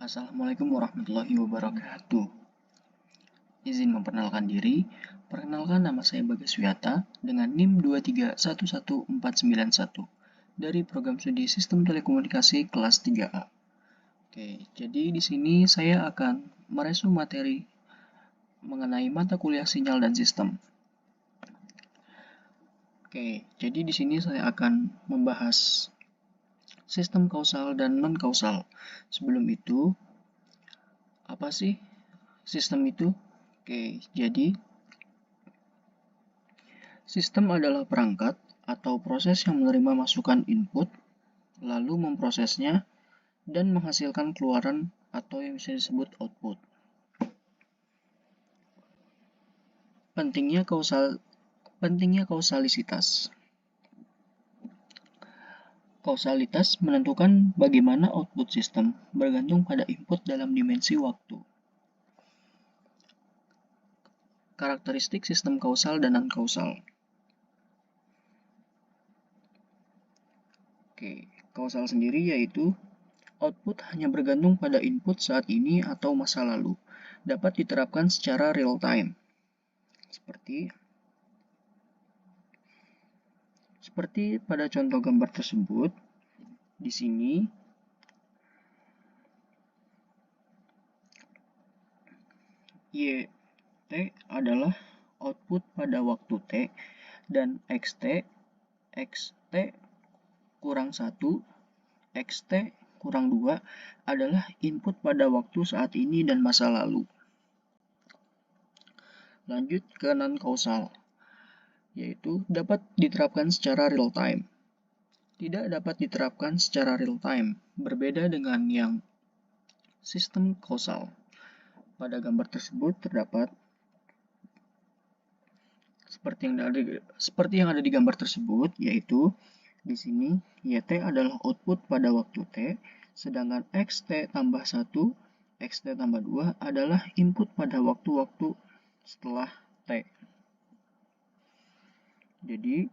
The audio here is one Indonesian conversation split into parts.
Assalamualaikum warahmatullahi wabarakatuh. Izin memperkenalkan diri. Perkenalkan, nama saya Bagas Wiyata dengan NIM 2311491 dari program studi Sistem Telekomunikasi kelas 3A. Oke, jadi di sini saya akan meresu materi mengenai mata kuliah sinyal dan sistem. Oke, jadi di sini saya akan membahas sistem kausal dan non-kausal. Sebelum itu, apa sih sistem itu? Oke, jadi sistem adalah perangkat atau proses yang menerima masukan input, lalu memprosesnya, dan menghasilkan keluaran atau yang bisa disebut output. Pentingnya kausalisitas. Kausalitas menentukan bagaimana output sistem bergantung pada input dalam dimensi waktu. Karakteristik sistem kausal dan non-kausal. Oke, kausal sendiri yaitu output hanya bergantung pada input saat ini atau masa lalu. Dapat diterapkan secara real time. Seperti pada contoh gambar tersebut, di sini YT adalah output pada waktu T dan XT kurang 1, XT kurang 2 adalah input pada waktu saat ini dan masa lalu. Lanjut ke non-kausal, yaitu dapat diterapkan secara real time. Tidak dapat diterapkan secara real time, berbeda dengan yang sistem kausal. Pada gambar tersebut terdapat seperti yang ada di gambar tersebut, yaitu di sini YT adalah output pada waktu T, sedangkan XT tambah 1, XT tambah 2 adalah input pada waktu-waktu setelah T. Jadi,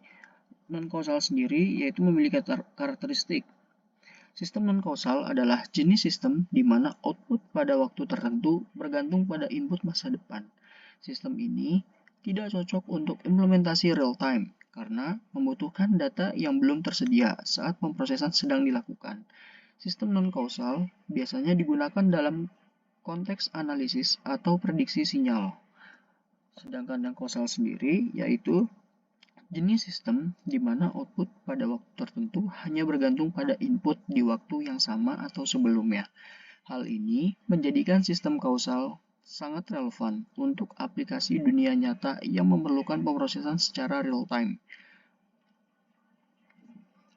non-kausal sendiri yaitu memiliki karakteristik. Sistem non-kausal adalah jenis sistem di mana output pada waktu tertentu bergantung pada input masa depan. Sistem ini tidak cocok untuk implementasi real time karena membutuhkan data yang belum tersedia saat pemrosesan sedang dilakukan. Sistem non-kausal biasanya digunakan dalam konteks analisis atau prediksi sinyal. Sedangkan yang kausal sendiri yaitu jenis sistem di mana output pada waktu tertentu hanya bergantung pada input di waktu yang sama atau sebelumnya. Hal ini menjadikan sistem kausal sangat relevan untuk aplikasi dunia nyata yang memerlukan pemrosesan secara real time.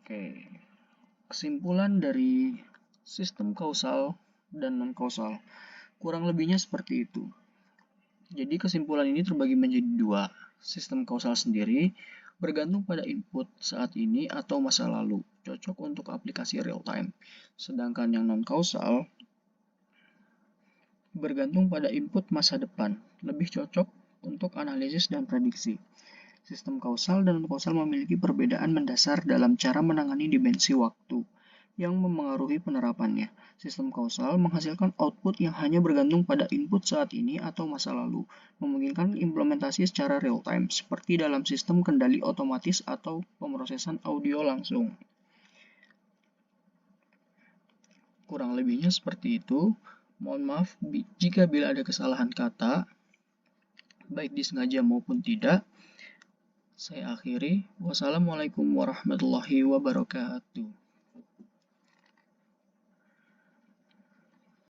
Oke, kesimpulan dari sistem kausal dan non-kausal kurang lebihnya seperti itu. Jadi kesimpulan ini terbagi menjadi dua. Sistem kausal sendiri bergantung pada input saat ini atau masa lalu, cocok untuk aplikasi real time. Sedangkan yang non-kausal bergantung pada input masa depan, lebih cocok untuk analisis dan prediksi. Sistem kausal dan non-kausal memiliki perbedaan mendasar dalam cara menangani dimensi waktu yang memengaruhi penerapannya. Sistem kausal menghasilkan output yang hanya bergantung pada input saat ini atau masa lalu, memungkinkan implementasi secara real time, seperti dalam sistem kendali otomatis atau pemrosesan audio langsung. Kurang lebihnya seperti itu. Mohon maaf jika bila ada kesalahan kata, baik disengaja maupun tidak. Saya akhiri. Wassalamualaikum warahmatullahi wabarakatuh.